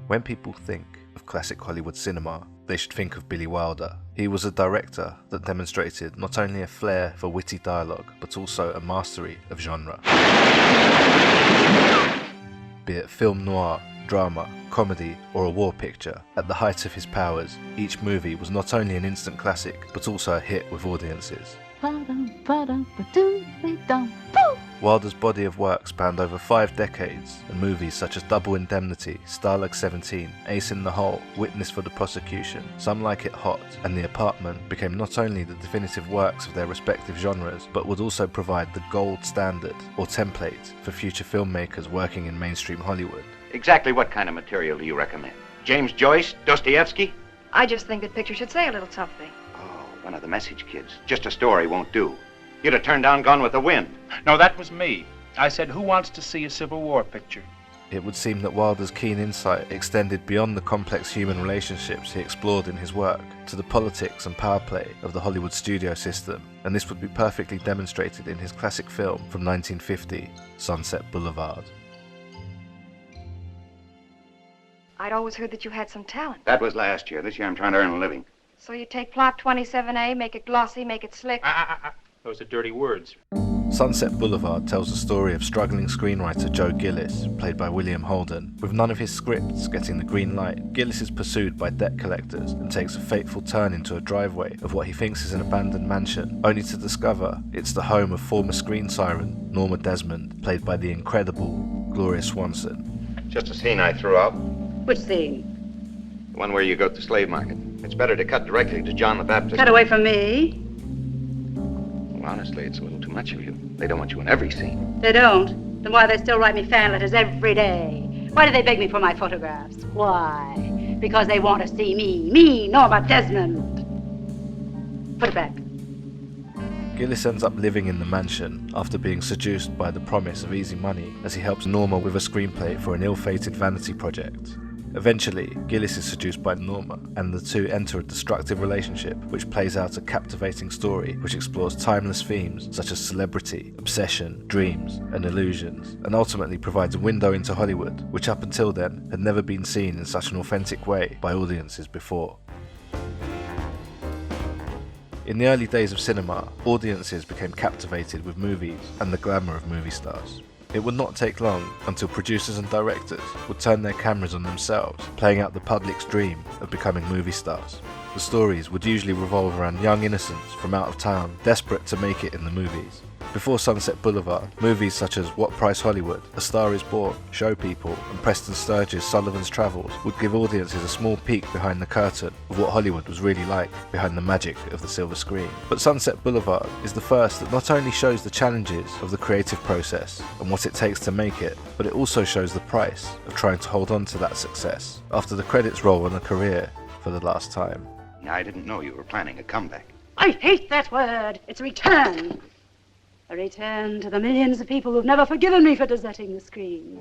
When people think of classic Hollywood cinema, they should think of Billy Wilder. He was a director that demonstrated not only a flair for witty dialogue, but also a mastery of genre. Be it film noir, drama, comedy, or a war picture, at the height of his powers, each movie was not only an instant classic, but also a hit with audiences. Wilder's body of work spanned over 5 decades, and movies such as Double Indemnity, Stalag 17, Ace in the Hole, Witness for the Prosecution, Some Like It Hot, and The Apartment became not only the definitive works of their respective genres, but would also provide the gold standard, or template, for future filmmakers working in mainstream Hollywood. Exactly what kind of material do you recommend? James Joyce? Dostoevsky? I just think that picture should say a little something. Oh, one of the message kids. Just a story won't do. You'd have turned down Gone with the Wind. No, that was me. I said, who wants to see a Civil War picture? It would seem that Wilder's keen insight extended beyond the complex human relationships he explored in his work to the politics and power play of the Hollywood studio system, and this would be perfectly demonstrated in his classic film from 1950, Sunset Blvd. I'd always heard that you had some talent. That was last year. This year I'm trying to earn a living. So you take plot 27A, make it glossy, make it slick. Those are dirty words. Sunset Blvd tells the story of struggling screenwriter Joe Gillis, played by William Holden. With none of his scripts getting the green light, Gillis is pursued by debt collectors and takes a fateful turn into a driveway of what he thinks is an abandoned mansion, only to discover it's the home of former screen siren Norma Desmond, played by the incredible Gloria Swanson. Just a scene I threw out. Which scene? The one where you go to the slave market. It's better to cut directly to John the Baptist. Cut away from me. Well, honestly, it's a little too much of you. They don't want you in every scene. They don't? Then why do they still write me fan letters every day? Why do they beg me for my photographs? Why? Because they want to see me, Norma Desmond. Put it back. Gillis ends up living in the mansion after being seduced by the promise of easy money as he helps Norma with a screenplay for an ill-fated vanity project. Eventually, Gillis is seduced by Norma, and the two enter a destructive relationship which plays out a captivating story which explores timeless themes such as celebrity, obsession, dreams, and illusions, and ultimately provides a window into Hollywood which up until then had never been seen in such an authentic way by audiences before. In the early days of cinema, audiences became captivated with movies and the glamour of movie stars. It would not take long until producers and directors would turn their cameras on themselves, playing out the public's dream of becoming movie stars. The stories would usually revolve around young innocents from out of town, desperate to make it in the movies. Before Sunset Blvd, movies such as What Price Hollywood, A Star Is Born, Show People, and Preston Sturges' Sullivan's Travels would give audiences a small peek behind the curtain of what Hollywood was really like behind the magic of the silver screen. But Sunset Blvd is the first that not only shows the challenges of the creative process and what it takes to make it, but it also shows the price of trying to hold on to that success after the credits roll on a career for the last time. I didn't know you were planning a comeback. I hate that word. It's a return. A return to the millions of people who've never forgiven me for deserting the screen.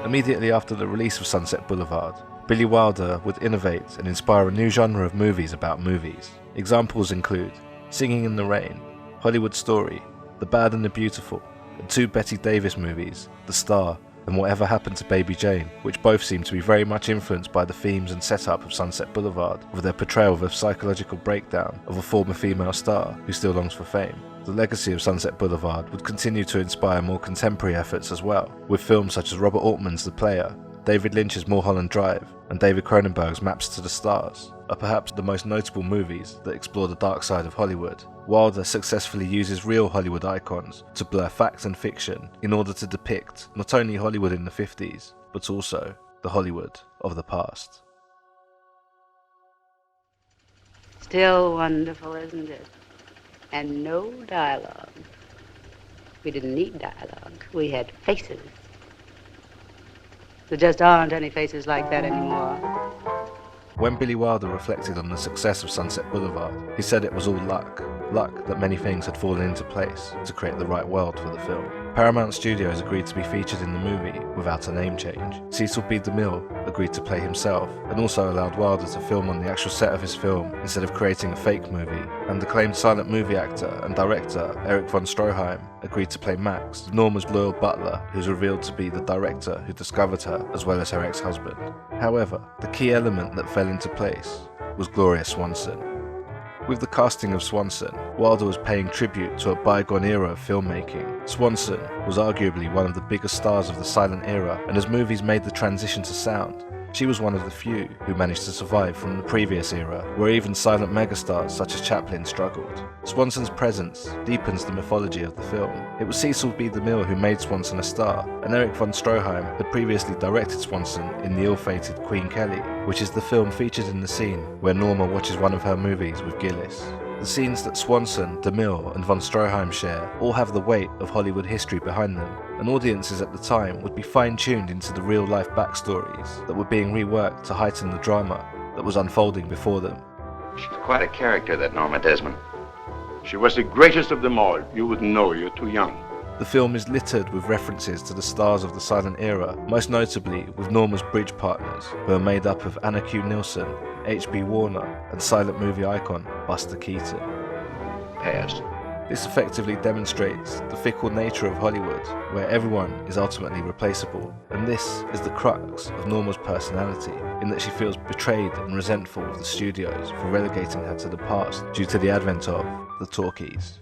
Immediately after the release of Sunset Blvd, Billy Wilder would innovate and inspire a new genre of movies about movies. Examples include Singing in the Rain, Hollywood Story, The Bad and the Beautiful, and 2 Bette Davis movies, The Star and Whatever Happened to Baby Jane, which both seem to be very much influenced by the themes and setup of Sunset Blvd, with their portrayal of a psychological breakdown of a former female star who still longs for fame. The legacy of Sunset Blvd would continue to inspire more contemporary efforts as well, with films such as Robert Altman's The Player, David Lynch's Mulholland Drive, and David Cronenberg's Maps to the Stars are perhaps the most notable movies that explore the dark side of Hollywood. Wilder successfully uses real Hollywood icons to blur fact and fiction in order to depict not only Hollywood in the 50s, but also the Hollywood of the past. Still wonderful, isn't it? And no dialogue. We didn't need dialogue. We had faces. There just aren't any faces like that anymore. When Billy Wilder reflected on the success of Sunset Blvd, he said it was all luck. luck that many things had fallen into place to create the right world for the film. Paramount Studios agreed to be featured in the movie without a name change. Cecil B. DeMille agreed to play himself and also allowed Wilder to film on the actual set of his film instead of creating a fake movie, and acclaimed silent movie actor and director Erich von Stroheim agreed to play Max, Norma's loyal butler, who's revealed to be the director who discovered her as well as her ex-husband. However, the key element that fell into place was Gloria Swanson. With the casting of Swanson, Wilder was paying tribute to a bygone era of filmmaking. Swanson was arguably one of the biggest stars of the silent era, and as movies made the transition to sound, she was one of the few who managed to survive from the previous era, where even silent megastars such as Chaplin struggled. Swanson's presence deepens the mythology of the film. It was Cecil B. DeMille who made Swanson a star, and Erich von Stroheim had previously directed Swanson in the ill-fated Queen Kelly, which is the film featured in the scene where Norma watches one of her movies with Gillis. The scenes that Swanson, DeMille and von Stroheim share all have the weight of Hollywood history behind them, and audiences at the time would be fine-tuned into the real-life backstories that were being reworked to heighten the drama that was unfolding before them. She's quite a character, that Norma Desmond. She was the greatest of them all. You wouldn't know, you're too young. The film is littered with references to the stars of the silent era, most notably with Norma's bridge partners, who are made up of Anna Q. Nilsson, H.B. Warner, and silent movie icon Buster Keaton. Pass. This effectively demonstrates the fickle nature of Hollywood, where everyone is ultimately replaceable, and this is the crux of Norma's personality, in that she feels betrayed and resentful of the studios for relegating her to the past due to the advent of the talkies.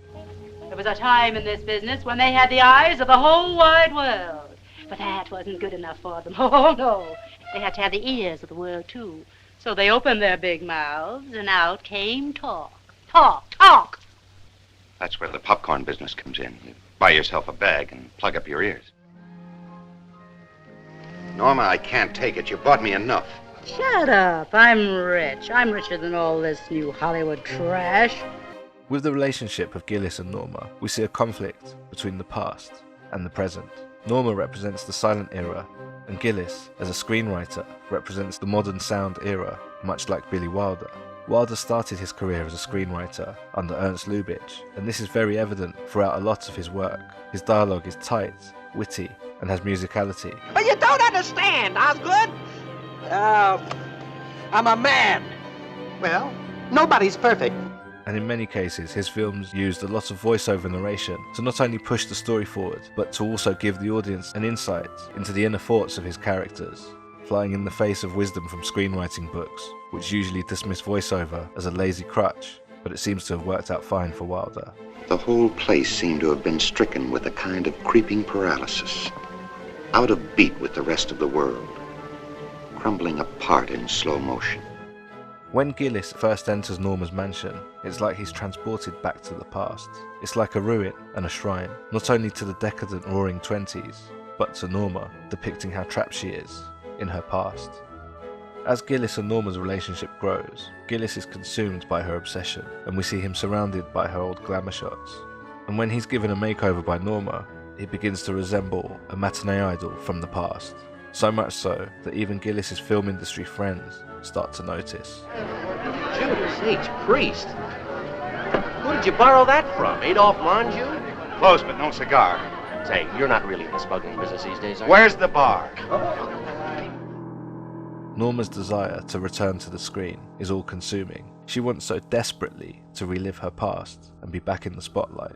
There was a time in this business when they had the eyes of the whole wide world. But that wasn't good enough for them. Oh, no. They had to have the ears of the world, too. So they opened their big mouths, and out came talk. Talk, talk! That's where the popcorn business comes in. You buy yourself a bag and plug up your ears. Norma, I can't take it. You bought me enough. Shut up. I'm rich. I'm richer than all this new Hollywood trash. With the relationship of Gillis and Norma, we see a conflict between the past and the present. Norma represents the silent era, and Gillis, as a screenwriter, represents the modern sound era, much like Billy Wilder. Wilder started his career as a screenwriter under Ernst Lubitsch, and this is very evident throughout a lot of his work. His dialogue is tight, witty, and has musicality. But you don't understand, Osgood. I'm a man. Well, nobody's perfect. And in many cases, his films used a lot of voiceover narration to not only push the story forward, but to also give the audience an insight into the inner thoughts of his characters, flying in the face of wisdom from screenwriting books, which usually dismiss voiceover as a lazy crutch, but it seems to have worked out fine for Wilder. The whole place seemed to have been stricken with a kind of creeping paralysis, out of beat with the rest of the world, crumbling apart in slow motion. When Gillis first enters Norma's mansion, it's like he's transported back to the past. It's like a ruin and a shrine, not only to the decadent roaring 20s, but to Norma, depicting how trapped she is in her past. As Gillis and Norma's relationship grows, Gillis is consumed by her obsession, and we see him surrounded by her old glamour shots. And when he's given a makeover by Norma, he begins to resemble a matinee idol from the past. So much so that even Gillis's film industry friends start to notice. Judas H. Priest. Who did you borrow that from? Adolph Monjou? Close, but no cigar. Say, you're not really in the smuggling business these days, are you? Where's the bar? Norma's desire to return to the screen is all-consuming. She wants so desperately to relive her past and be back in the spotlight.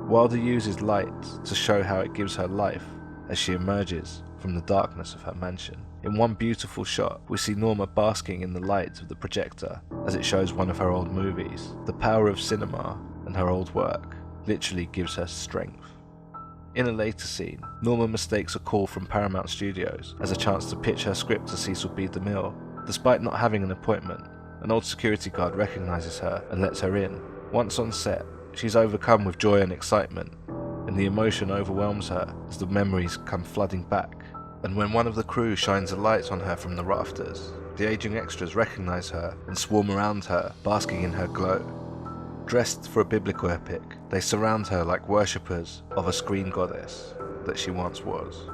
Wilder uses light to show how it gives her life as she emerges from the darkness of her mansion. In one beautiful shot, we see Norma basking in the light of the projector as it shows one of her old movies. The power of cinema and her old work literally gives her strength. In a later scene, Norma mistakes a call from Paramount Studios as a chance to pitch her script to Cecil B. DeMille. Despite not having an appointment, an old security guard recognizes her and lets her in. Once on set, she's overcome with joy and excitement, and the emotion overwhelms her as the memories come flooding back. And when one of the crew shines a light on her from the rafters, the aging extras recognize her and swarm around her, basking in her glow. Dressed for a biblical epic, they surround her like worshippers of a screen goddess that she once was.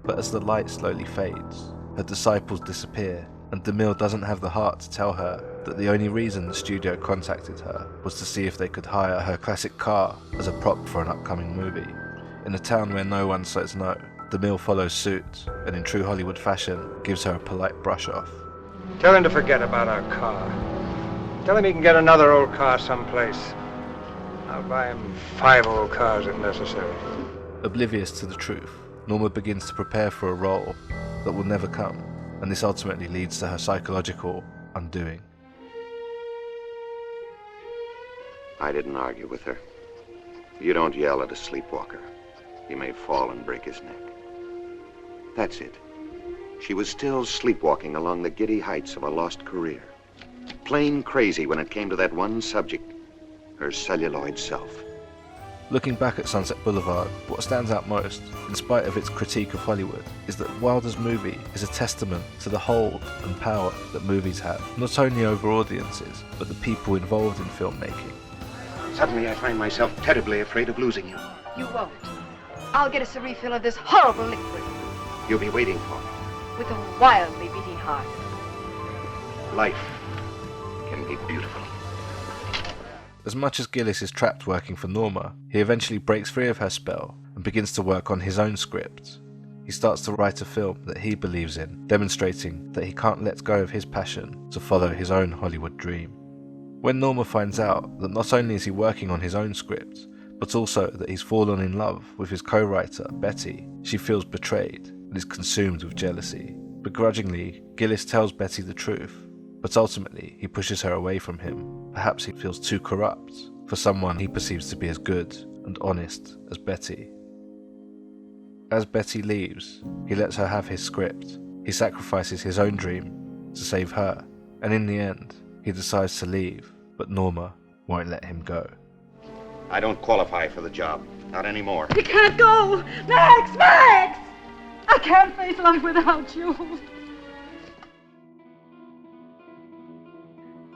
But as the light slowly fades, her disciples disappear, and DeMille doesn't have the heart to tell her that the only reason the studio contacted her was to see if they could hire her classic car as a prop for an upcoming movie. In a town where no one says no, DeMille follows suit and in true Hollywood fashion gives her a polite brush off. Tell him to forget about our car. Tell him he can get another old car someplace. I'll buy him 5 old cars if necessary. Oblivious to the truth, Norma begins to prepare for a role that will never come, and this ultimately leads to her psychological undoing. I didn't argue with her. You don't yell at a sleepwalker. He may fall and break his neck. That's it. She was still sleepwalking along the giddy heights of a lost career. Plain crazy when it came to that one subject, her celluloid self. Looking back at Sunset Boulevard, what stands out most, in spite of its critique of Hollywood, is that Wilder's movie is a testament to the hold and power that movies have, not only over audiences, but the people involved in filmmaking. Suddenly I find myself terribly afraid of losing you. You won't. I'll get us a refill of this horrible liquid You'll be waiting for me. with a wildly beating heart. Life can be beautiful. As much as Gillis is trapped working for Norma, he eventually breaks free of her spell and begins to work on his own script. He starts to write a film that he believes in, demonstrating that he can't let go of his passion to follow his own Hollywood dream. When Norma finds out that not only is he working on his own script, but also that he's fallen in love with his co-writer, Betty, she feels betrayed and is consumed with jealousy. Begrudgingly, Gillis tells Betty the truth, but ultimately he pushes her away from him. Perhaps he feels too corrupt for someone he perceives to be as good and honest as Betty. As Betty leaves, he lets her have his script. He sacrifices his own dream to save her, and in the end, he decides to leave, but Norma won't let him go. I don't qualify for the job. Not anymore. You can't go! Max! Max! I can't face life without you.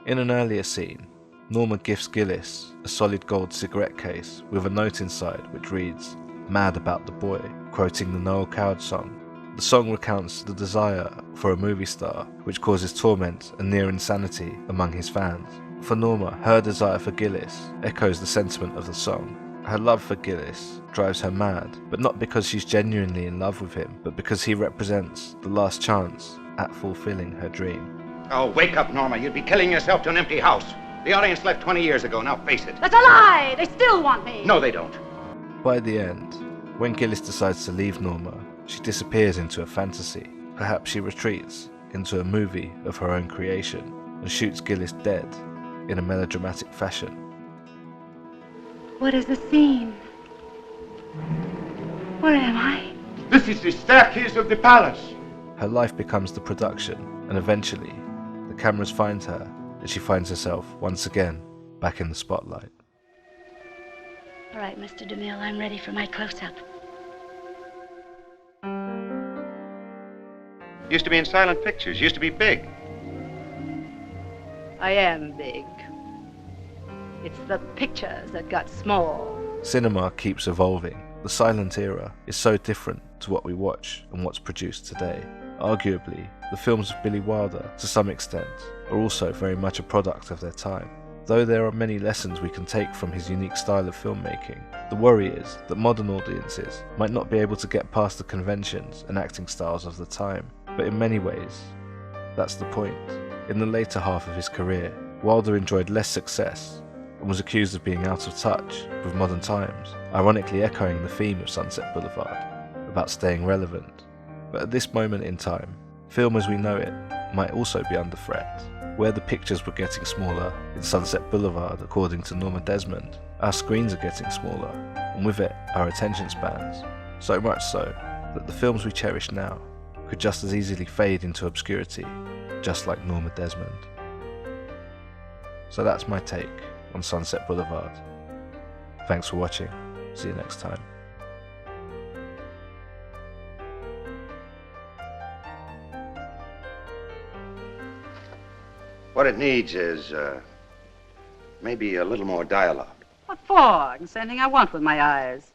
In an earlier scene, Norma gifts Gillis a solid gold cigarette case with a note inside which reads, "Mad about the boy," quoting the Noel Coward song. The song recounts the desire for a movie star, which causes torment and near insanity among his fans. For Norma, her desire for Gillis echoes the sentiment of the song. Her love for Gillis drives her mad, but not because she's genuinely in love with him, but because he represents the last chance at fulfilling her dream. Oh, wake up, Norma. You'd be killing yourself to an empty house. The audience left 20 years ago. Now face it. That's a lie! They still want me! No, they don't. By the end, when Gillis decides to leave Norma, she disappears into a fantasy. Perhaps she retreats into a movie of her own creation and shoots Gillis dead in a melodramatic fashion. What is the scene? Where am I? This is the staircase of the palace. Her life becomes the production, and eventually, the cameras find her, and she finds herself once again back in the spotlight. All right, Mr. DeMille, I'm ready for my close-up. Used to be in silent pictures. Used to be big. I am big. It's the pictures that got small. Cinema keeps evolving. The silent era is so different to what we watch and what's produced today. Arguably, the films of Billy Wilder, to some extent, are also very much a product of their time. Though there are many lessons we can take from his unique style of filmmaking, the worry is that modern audiences might not be able to get past the conventions and acting styles of the time. But in many ways, that's the point. In the later half of his career, Wilder enjoyed less success and was accused of being out of touch with modern times, ironically echoing the theme of Sunset Boulevard, about staying relevant. But at this moment in time, film as we know it might also be under threat. Where the pictures were getting smaller in Sunset Boulevard, according to Norma Desmond, our screens are getting smaller, and with it, our attention spans. So much so that the films we cherish now could just as easily fade into obscurity, just like Norma Desmond. So that's my take on Sunset Boulevard. Thanks for watching. See you next time. What it needs is, maybe a little more dialogue. What for? I can say anything I want with my eyes.